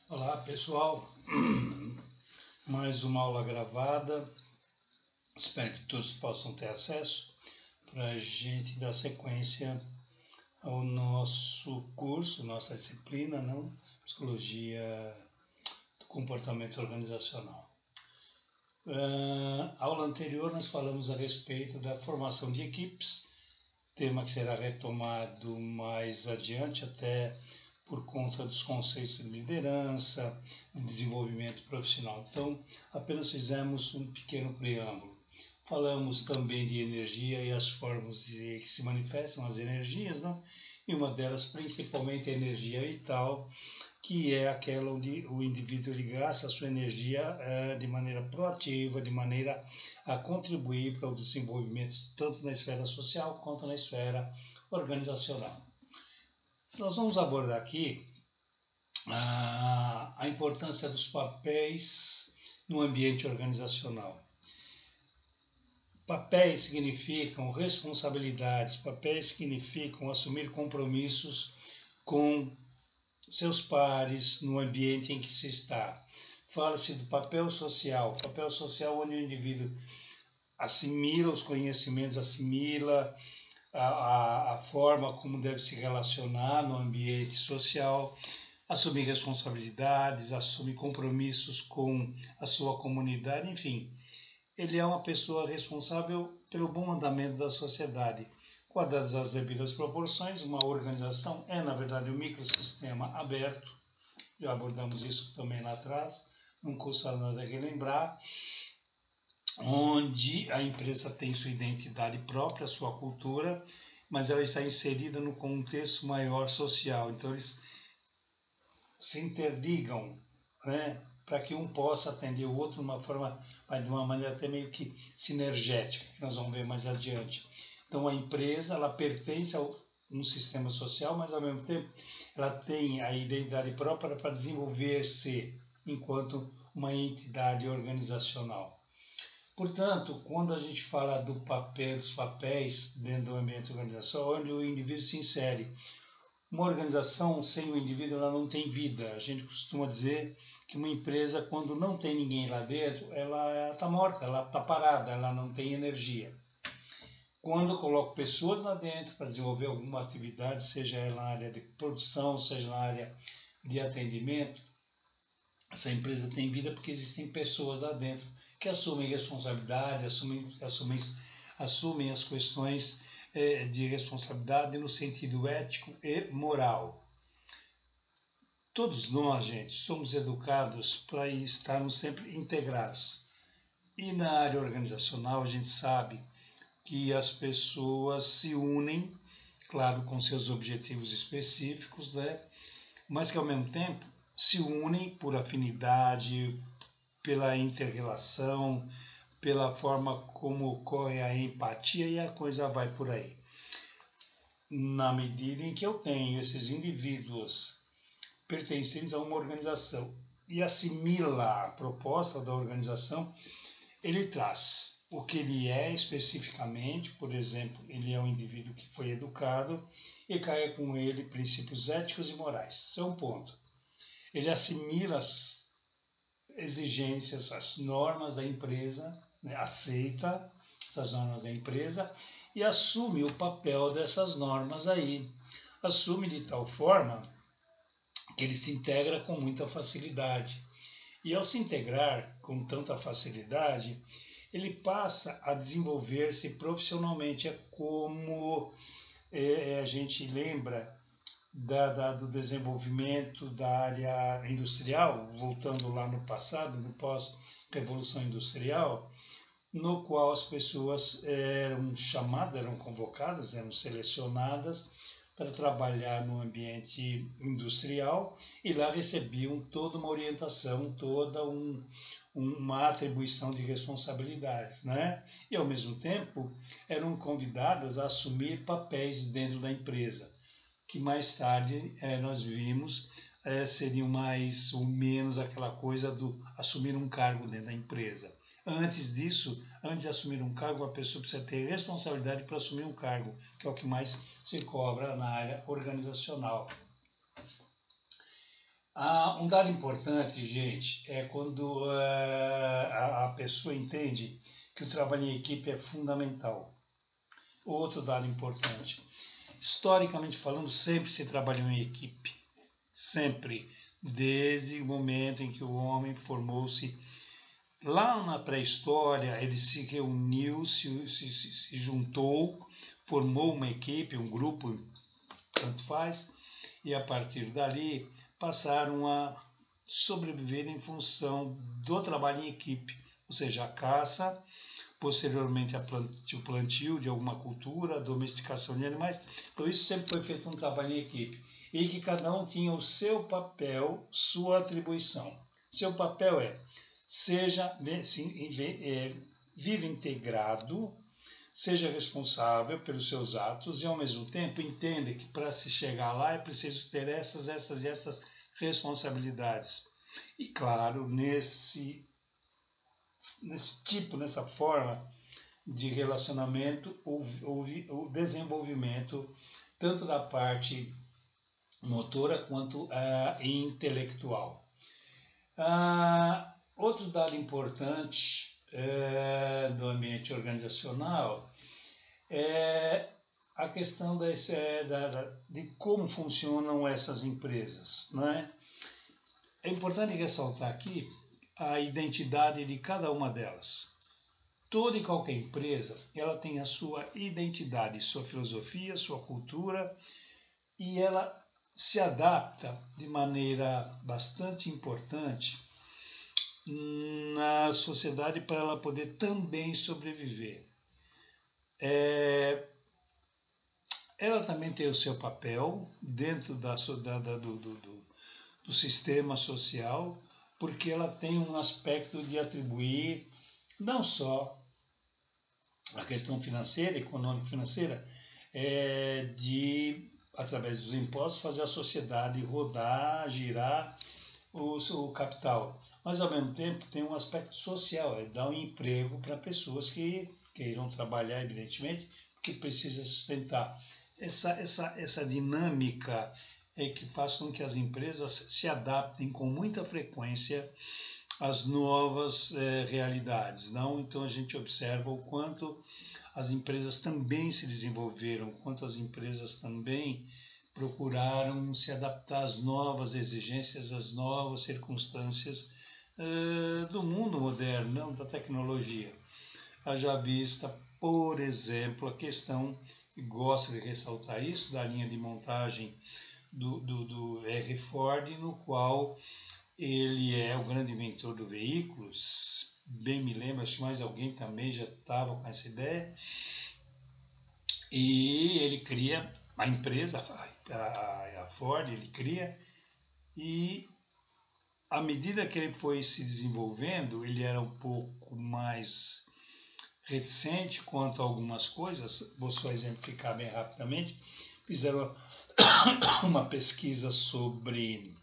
Olá pessoal, mais uma aula gravada, espero que todos possam ter acesso para a gente dar sequência ao nosso curso, nossa disciplina, não? Psicologia do comportamento organizacional. Aula anterior nós falamos a respeito da formação de equipes, tema que será retomado mais adiante até por conta dos conceitos de liderança, de desenvolvimento profissional. Então, apenas fizemos um pequeno preâmbulo. Falamos também de energia e as formas que se manifestam as energias, né? E uma delas, principalmente, a energia vital, que é aquela onde o indivíduo gasta a sua energia de maneira proativa, de maneira a contribuir para o desenvolvimento tanto na esfera social quanto na esfera organizacional. Nós vamos abordar aqui a importância dos papéis no ambiente organizacional. Papéis significam responsabilidades, papéis significam assumir compromissos com seus pares no ambiente em que se está. Fala-se do papel social onde o indivíduo assimila os conhecimentos, assimila a forma como deve se relacionar no ambiente social, assume responsabilidades, assume compromissos com a sua comunidade, enfim. Ele é uma pessoa responsável pelo bom andamento da sociedade. Guardadas as devidas proporções, uma organização é, na verdade, um microsistema aberto, já abordamos isso também lá atrás, não custa nada relembrar, onde a empresa tem sua identidade própria, sua cultura, mas ela está inserida no contexto maior social. Então, eles se interligam, né, para que um possa atender o outro de uma maneira até meio que sinergética, que nós vamos ver mais adiante. Então, a empresa ela pertence a um sistema social, mas ao mesmo tempo ela tem a identidade própria para desenvolver-se enquanto uma entidade organizacional. Portanto, quando a gente fala dos papéis dentro do ambiente organizacional, onde o indivíduo se insere, uma organização sem o indivíduo ela não tem vida. A gente costuma dizer que uma empresa, quando não tem ninguém lá dentro, ela está morta, ela está parada, ela não tem energia. Quando eu coloco pessoas lá dentro para desenvolver alguma atividade, seja ela na área de produção, seja na área de atendimento, essa empresa tem vida porque existem pessoas lá dentro que assumem responsabilidade, assumem as questões de responsabilidade no sentido ético e moral. Todos nós, gente, somos educados para estarmos sempre integrados. E na área organizacional a gente sabe que as pessoas se unem, claro, com seus objetivos específicos, né? Mas que ao mesmo tempo se unem por afinidade, pela inter-relação, pela forma como ocorre a empatia e a coisa vai por aí. Na medida em que eu tenho esses indivíduos pertencentes a uma organização e assimila a proposta da organização, ele traz o que ele é especificamente, por exemplo, ele é um indivíduo que foi educado e carrega com ele princípios éticos e morais. Esse é um ponto. Ele assimila as exigências, as normas da empresa, né, aceita essas normas da empresa e assume o papel dessas normas aí. Assume de tal forma que ele se integra com muita facilidade. E ao se integrar com tanta facilidade, ele passa a desenvolver-se profissionalmente. É como a gente lembra do desenvolvimento da área industrial, voltando lá no passado, no pós-revolução industrial, no qual as pessoas eram chamadas, eram convocadas, eram selecionadas para trabalhar no ambiente industrial e lá recebiam toda uma orientação, toda uma atribuição de responsabilidades, né? E ao mesmo tempo eram convidadas a assumir papéis dentro da empresa, que mais tarde nós vimos seriam mais ou menos aquela coisa do assumir um cargo dentro da empresa. Antes disso, antes de assumir um cargo, a pessoa precisa ter responsabilidade para assumir um cargo, que é o que mais se cobra na área organizacional. Um dado importante, gente, é quando a pessoa entende que o trabalho em equipe é fundamental. Outro dado importante. Historicamente falando, sempre se trabalhou em equipe. Sempre. Desde o momento em que o homem formou-se. Lá na pré-história, ele se reuniu, se juntou, formou uma equipe, um grupo, tanto faz, e a partir dali passaram a sobreviver em função do trabalho em equipe, ou seja, a caça, posteriormente o plantio de alguma cultura, a domesticação de animais. Então isso sempre foi feito um trabalho em equipe e que cada um tinha o seu papel, sua atribuição. Seu papel viva integrado, seja responsável pelos seus atos e, ao mesmo tempo, entenda que para se chegar lá é preciso ter essas e essas responsabilidades. E, claro, nessa forma de relacionamento, houve o desenvolvimento tanto da parte motora quanto intelectual. Outro dado importante do ambiente organizacional é a questão de como funcionam essas empresas. Né? É importante ressaltar aqui a identidade de cada uma delas. Toda e qualquer empresa ela tem a sua identidade, sua filosofia, sua cultura, e ela se adapta de maneira bastante importante na sociedade para ela poder também sobreviver. Ela também tem o seu papel dentro do sistema social, porque ela tem um aspecto de atribuir não só a questão financeira, econômico-financeira, de, através dos impostos, fazer a sociedade rodar, girar o capital. Mas, ao mesmo tempo, tem um aspecto social, dar um emprego para pessoas que queiram trabalhar, evidentemente, porque precisa sustentar. Essa dinâmica que faz com que as empresas se adaptem com muita frequência às novas realidades. Não? Então, a gente observa o quanto as empresas também se desenvolveram, o quanto as empresas também procuraram se adaptar às novas exigências, às novas circunstâncias do mundo moderno, não da tecnologia. Haja vista, por exemplo, a questão, e gosto de ressaltar isso, da linha de montagem do R. Ford, no qual ele é o grande inventor do veículo. Bem me lembro, acho que mais alguém também já estava com essa ideia. E ele cria a empresa, a Ford, ele cria, e à medida que ele foi se desenvolvendo, ele era um pouco mais reticente quanto a algumas coisas. Vou só exemplificar bem rapidamente. Fizeram uma pesquisa sobre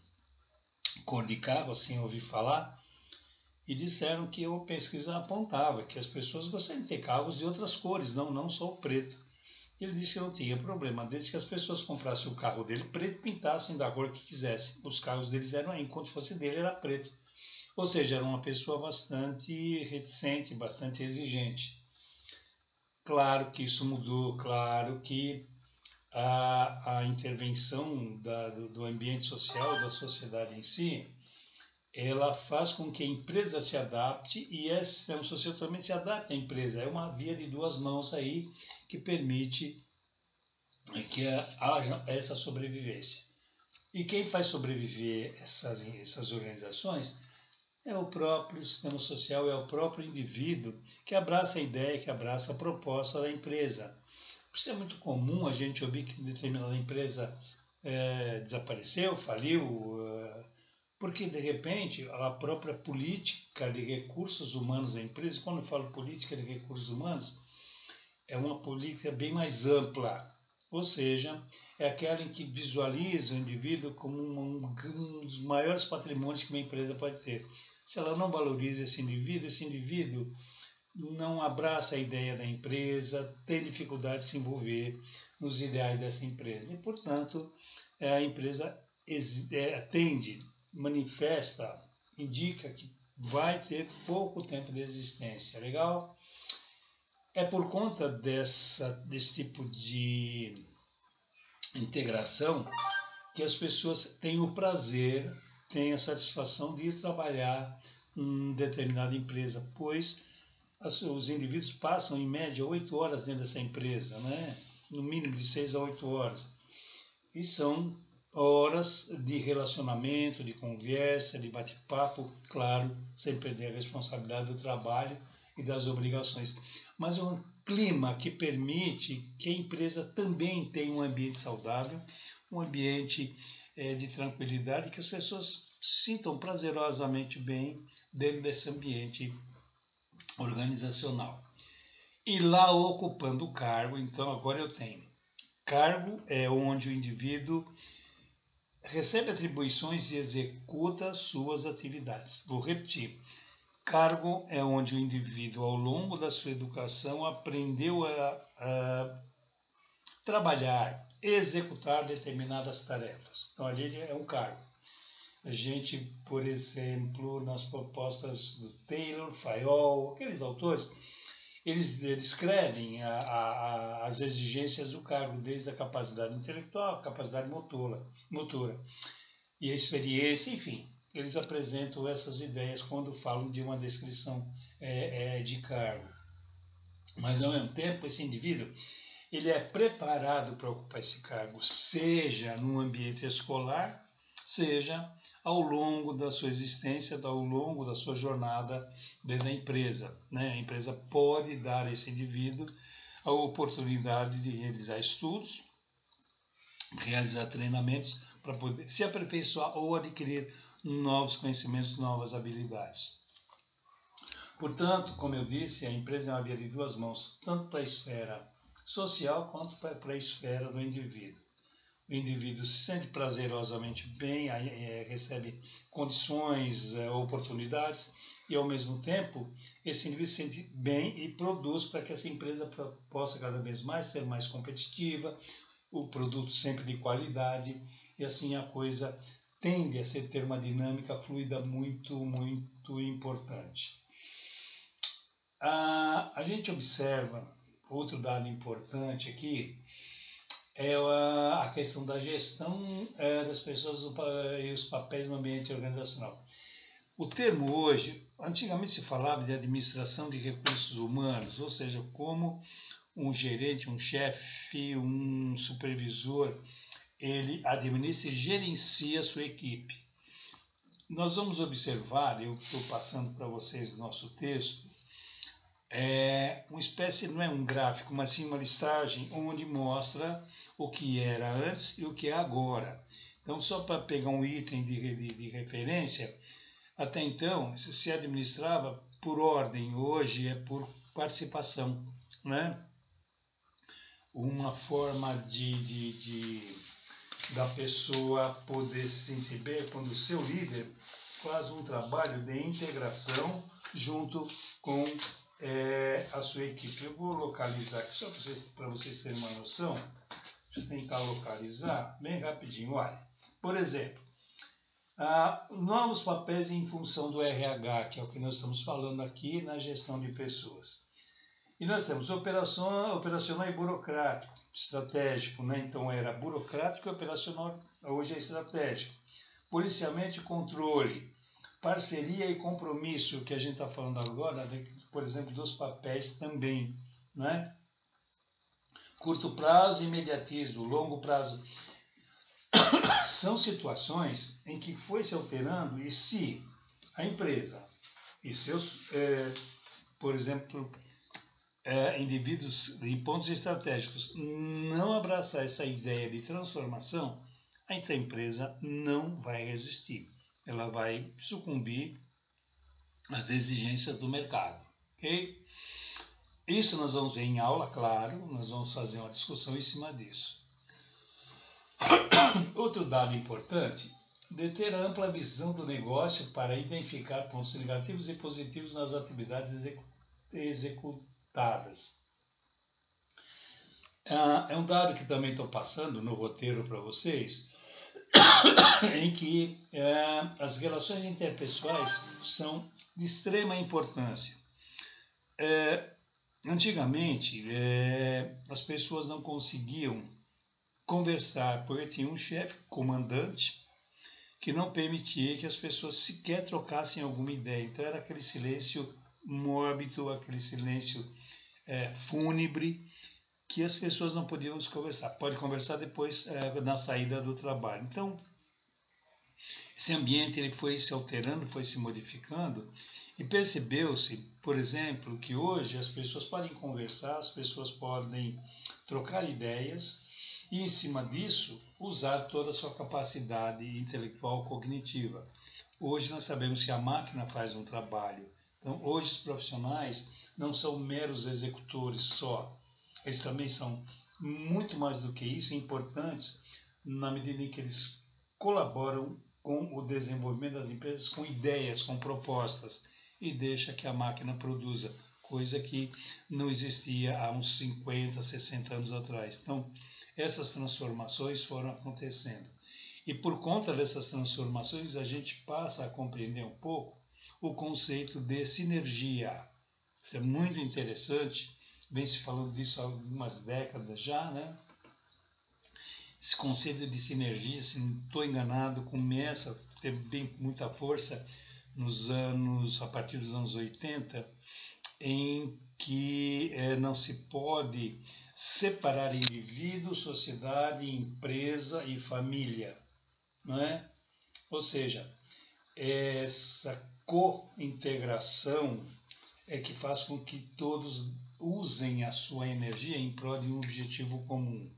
cor de carro, assim ouvi falar, e disseram que a pesquisa apontava que as pessoas gostariam de ter carros de outras cores, não só o preto. Ele disse que não tinha problema, desde que as pessoas comprassem o carro dele preto, pintassem da cor que quisessem. Os carros deles eram, enquanto fosse dele, era preto. Ou seja, era uma pessoa bastante reticente, bastante exigente. Claro que isso mudou, claro que a intervenção do ambiente social, da sociedade em si, ela faz com que a empresa se adapte e esse sistema social também se adapte à empresa. É uma via de duas mãos aí que permite que haja essa sobrevivência. E quem faz sobreviver essas organizações é o próprio sistema social, é o próprio indivíduo que abraça a ideia, que abraça a proposta da empresa. Isso é muito comum a gente ouvir que determinada empresa desapareceu, faliu, porque de repente a própria política de recursos humanos da empresa, quando eu falo política de recursos humanos, é uma política bem mais ampla, ou seja, é aquela em que visualiza o indivíduo como um dos maiores patrimônios que uma empresa pode ter. Se ela não valoriza esse indivíduo não abraça a ideia da empresa, tem dificuldade de se envolver nos ideais dessa empresa. E, portanto, a empresa tende manifesta, indica que vai ter pouco tempo de existência. Legal? É por conta desse tipo de integração que as pessoas têm o prazer, têm a satisfação de ir trabalhar em determinada empresa, pois os indivíduos passam em média 8 horas dentro dessa empresa, né? No mínimo de 6 a 8 horas. E são horas de relacionamento, de conversa, de bate-papo, claro, sem perder a responsabilidade do trabalho e das obrigações. Mas é um clima que permite que a empresa também tenha um ambiente saudável, um ambiente de tranquilidade, que as pessoas sintam prazerosamente bem dentro desse ambiente organizacional. E lá ocupando o cargo, então agora eu tenho. Cargo é onde o indivíduo recebe atribuições e executa suas atividades. Vou repetir. Cargo é onde o indivíduo, ao longo da sua educação, aprendeu a trabalhar, executar determinadas tarefas. Então, ali é um cargo. A gente, por exemplo, nas propostas do Taylor, Fayol, aqueles autores, eles descrevem as exigências do cargo, desde a capacidade intelectual, a capacidade motora e a experiência, enfim. Eles apresentam essas ideias quando falam de uma descrição de cargo. Mas, ao mesmo tempo, esse indivíduo ele é preparado para ocupar esse cargo, seja no ambiente escolar, seja ao longo da sua existência, ao longo da sua jornada dentro da empresa, né? A empresa pode dar a esse indivíduo a oportunidade de realizar estudos, realizar treinamentos para poder se aperfeiçoar ou adquirir novos conhecimentos, novas habilidades. Portanto, como eu disse, a empresa é uma via de duas mãos, tanto para a esfera social quanto para a esfera do indivíduo. O indivíduo se sente prazerosamente bem, recebe condições, oportunidades e, ao mesmo tempo, esse indivíduo se sente bem e produz para que essa empresa possa cada vez mais ser mais competitiva, o produto sempre de qualidade e assim a coisa tende a ter uma dinâmica fluida muito, muito importante. A gente observa, outro dado importante aqui, é a questão da gestão das pessoas e os papéis no ambiente organizacional. O termo hoje, antigamente se falava de administração de recursos humanos, ou seja, como um gerente, um chefe, um supervisor, ele administra e gerencia a sua equipe. Nós vamos observar, eu estou passando para vocês o nosso texto, uma espécie, não é um gráfico, mas sim uma listagem onde mostra o que era antes e o que é agora. Então, só para pegar um item de referência, até então se administrava por ordem, hoje é por participação, né? Uma forma da pessoa poder se sentir bem quando o seu líder faz um trabalho de integração junto com a sua equipe. Eu vou localizar aqui só para vocês terem uma noção. Deixa eu tentar localizar bem rapidinho. Olha, por exemplo, novos papéis em função do RH, que é o que nós estamos falando aqui na gestão de pessoas. E nós temos operacional e burocrático, estratégico, né? Então era burocrático e operacional, hoje é estratégico. Policiamento e controle, parceria e compromisso, que a gente está falando agora, por exemplo, dos papéis também, né? Curto prazo e imediatismo, longo prazo. São situações em que foi se alterando e se a empresa e seus, por exemplo, indivíduos em pontos estratégicos não abraçar essa ideia de transformação, essa empresa não vai resistir. Ela vai sucumbir às exigências do mercado. Okay? Isso nós vamos ver em aula, claro, nós vamos fazer uma discussão em cima disso. Outro dado importante, de ter ampla visão do negócio para identificar pontos negativos e positivos nas atividades executadas. É um dado que também estou passando no roteiro para vocês, em que as relações interpessoais são de extrema importância. Antigamente, as pessoas não conseguiam conversar, porque tinha um chefe, comandante, que não permitia que as pessoas sequer trocassem alguma ideia. Então era aquele silêncio mórbido, aquele silêncio fúnebre, que as pessoas não podiam conversar. Pode conversar depois na saída do trabalho. Então, esse ambiente ele foi se alterando, foi se modificando, e percebeu-se, por exemplo, que hoje as pessoas podem conversar, as pessoas podem trocar ideias, e em cima disso usar toda a sua capacidade intelectual cognitiva. Hoje nós sabemos que a máquina faz um trabalho. Então, hoje os profissionais não são meros executores só. Eles também são muito mais do que isso, importantes na medida em que eles colaboram com o desenvolvimento das empresas, com ideias, com propostas, e deixa que a máquina produza, coisa que não existia há uns 50, 60 anos atrás. Então, essas transformações foram acontecendo. E por conta dessas transformações, a gente passa a compreender um pouco o conceito de sinergia. Isso é muito interessante, vem se falando disso há algumas décadas já, né? Esse conceito de sinergia, se não estou enganado, começa a ter muita força a partir dos anos 80, em que não se pode separar indivíduo, sociedade, empresa e família, não é? Ou seja, essa co-integração é que faz com que todos usem a sua energia em prol de um objetivo comum.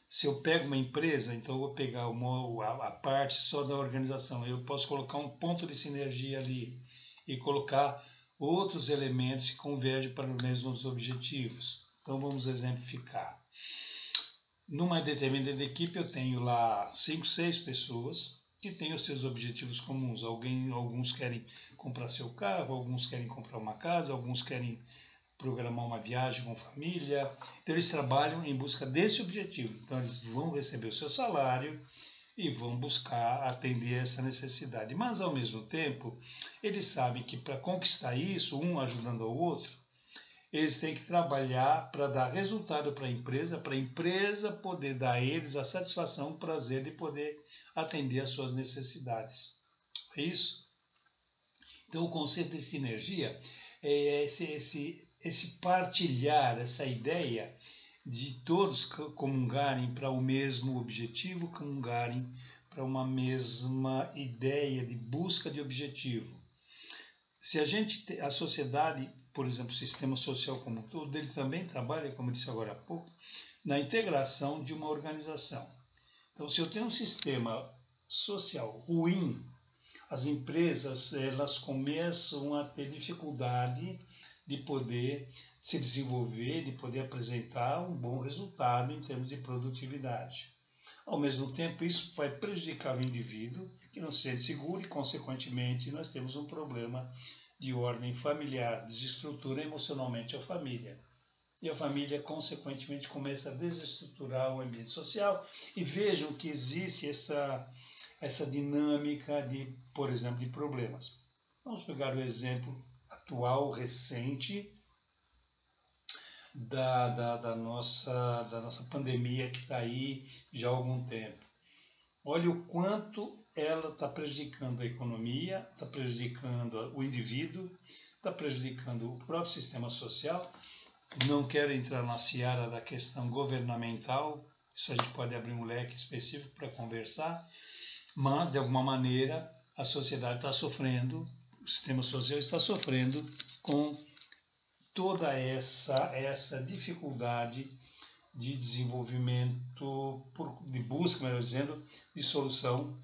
Se eu pego uma empresa, então eu vou pegar a parte só da organização. Eu posso colocar um ponto de sinergia ali e colocar outros elementos que convergem para os mesmos objetivos. Então vamos exemplificar. Numa determinada equipe eu tenho lá 5, 6 pessoas que têm os seus objetivos comuns. Alguns querem comprar seu carro, alguns querem comprar uma casa, alguns querem programar uma viagem com família. Então eles trabalham em busca desse objetivo. Então eles vão receber o seu salário e vão buscar atender essa necessidade. Mas ao mesmo tempo, eles sabem que para conquistar isso, um ajudando ao outro, eles têm que trabalhar para dar resultado para a empresa poder dar a eles a satisfação, o prazer de poder atender às suas necessidades. É isso? Então o conceito de sinergia é esse partilhar, essa ideia de todos comungarem para o mesmo objetivo, comungarem para uma mesma ideia de busca de objetivo. Se a sociedade, por exemplo, o sistema social como um todo, ele também trabalha, como eu disse agora há pouco, na integração de uma organização. Então, se eu tenho um sistema social ruim, as empresas elas começam a ter dificuldade de poder se desenvolver, de poder apresentar um bom resultado em termos de produtividade. Ao mesmo tempo, isso vai prejudicar o indivíduo, que não se sente seguro e, consequentemente, nós temos um problema de ordem familiar, desestrutura emocionalmente a família. E a família, consequentemente, começa a desestruturar o ambiente social. E vejam que existe essa dinâmica de, por exemplo, de problemas. Vamos pegar o exemplo atual, recente, da nossa pandemia que está aí já há algum tempo. Olha o quanto ela está prejudicando a economia, está prejudicando o indivíduo, está prejudicando o próprio sistema social. Não quero entrar na seara da questão governamental, isso a gente pode abrir um leque específico para conversar, mas, de alguma maneira, a sociedade está sofrendo, o sistema social está sofrendo com toda essa dificuldade de desenvolvimento, de busca, melhor dizendo, de solução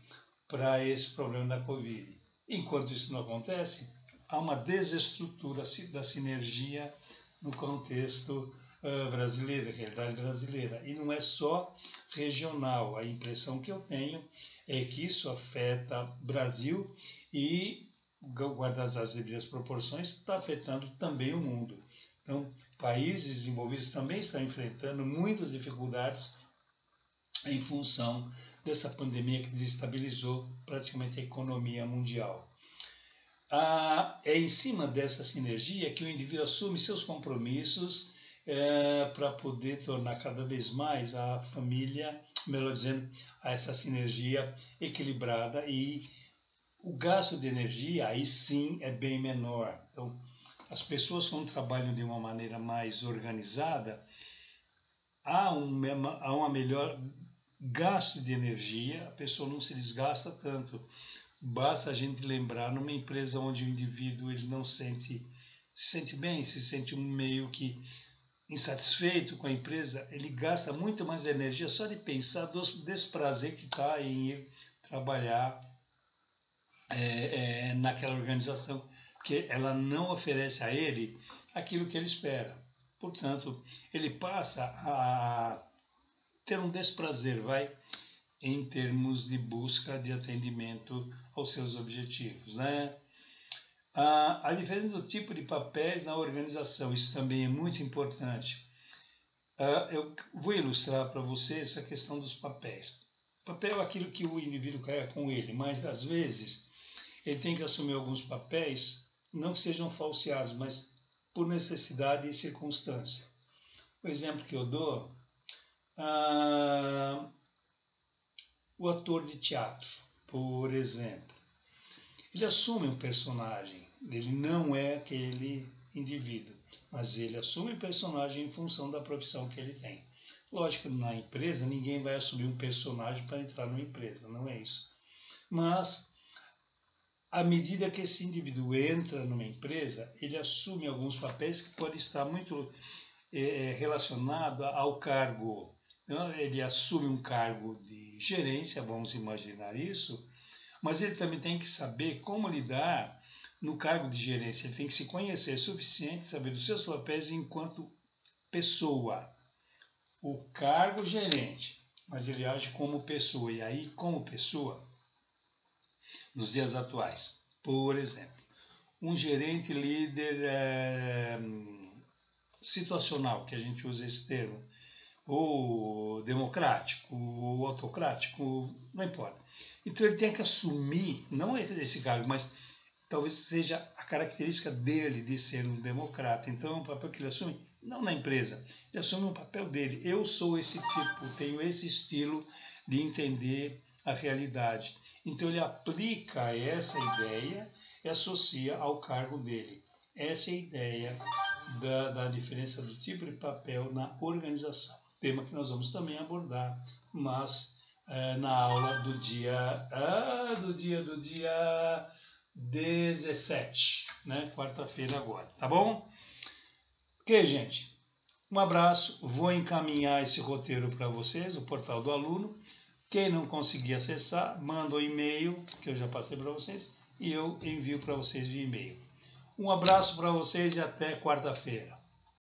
para esse problema da Covid. Enquanto isso não acontece, há uma desestrutura da sinergia no contexto brasileiro, realidade brasileira. E não é só regional. A impressão que eu tenho é que isso afeta o Brasil e, guardadas as devidas proporções, está afetando também o mundo. Então, países desenvolvidos também estão enfrentando muitas dificuldades em função dessa pandemia que desestabilizou praticamente a economia mundial. É em cima dessa sinergia que o indivíduo assume seus compromissos para poder tornar cada vez mais a família, melhor dizendo, essa sinergia equilibrada, e o gasto de energia aí sim é bem menor. Então, as pessoas, quando trabalham de uma maneira mais organizada, há uma melhor gasto de energia, a pessoa não se desgasta tanto. Basta a gente lembrar, numa empresa onde o indivíduo ele não se sente bem, se sente meio que insatisfeito com a empresa, ele gasta muito mais energia só de pensar do desprazer que está em ir trabalhar naquela organização, porque ela não oferece a ele aquilo que ele espera. Portanto, ele passa a ter um desprazer, em termos de busca de atendimento aos seus objetivos, né? A diferença do tipo de papéis na organização, isso também é muito importante. Eu vou ilustrar para vocês essa questão dos papéis. Papel é aquilo que o indivíduo carrega com ele, mas às vezes ele tem que assumir alguns papéis, não que sejam falseados, mas por necessidade e circunstância. O exemplo que eu dou, o ator de teatro, por exemplo. Ele assume um personagem, ele não é aquele indivíduo, mas ele assume o personagem em função da profissão que ele tem. Lógico, na empresa, ninguém vai assumir um personagem para entrar numa empresa, não é isso. Mas, à medida que esse indivíduo entra numa empresa, ele assume alguns papéis que podem estar muito relacionados ao cargo. Então, ele assume um cargo de gerência, vamos imaginar isso, mas ele também tem que saber como lidar no cargo de gerência. Ele tem que se conhecer o suficiente, saber dos seus papéis enquanto pessoa. O cargo gerente, mas ele age como pessoa. E aí, como pessoa, nos dias atuais, por exemplo, um gerente líder situacional, que a gente usa esse termo, ou democrático, ou autocrático, não importa. Então ele tem que assumir, não esse cargo, mas talvez seja a característica dele de ser um democrata. Então é um papel que ele assume, não na empresa, ele assume um papel dele. Eu sou esse tipo, tenho esse estilo de entender a realidade. Então ele aplica essa ideia e associa ao cargo dele. Essa é a ideia da diferença do tipo de papel na organização. Tema que nós vamos também abordar, mas na aula do dia 17, né? Quarta-feira agora, tá bom? Ok, gente? Um abraço, vou encaminhar esse roteiro para vocês, o portal do aluno. Quem não conseguir acessar, manda um e-mail, que eu já passei para vocês, e eu envio para vocês via e-mail. Um abraço para vocês e até quarta-feira.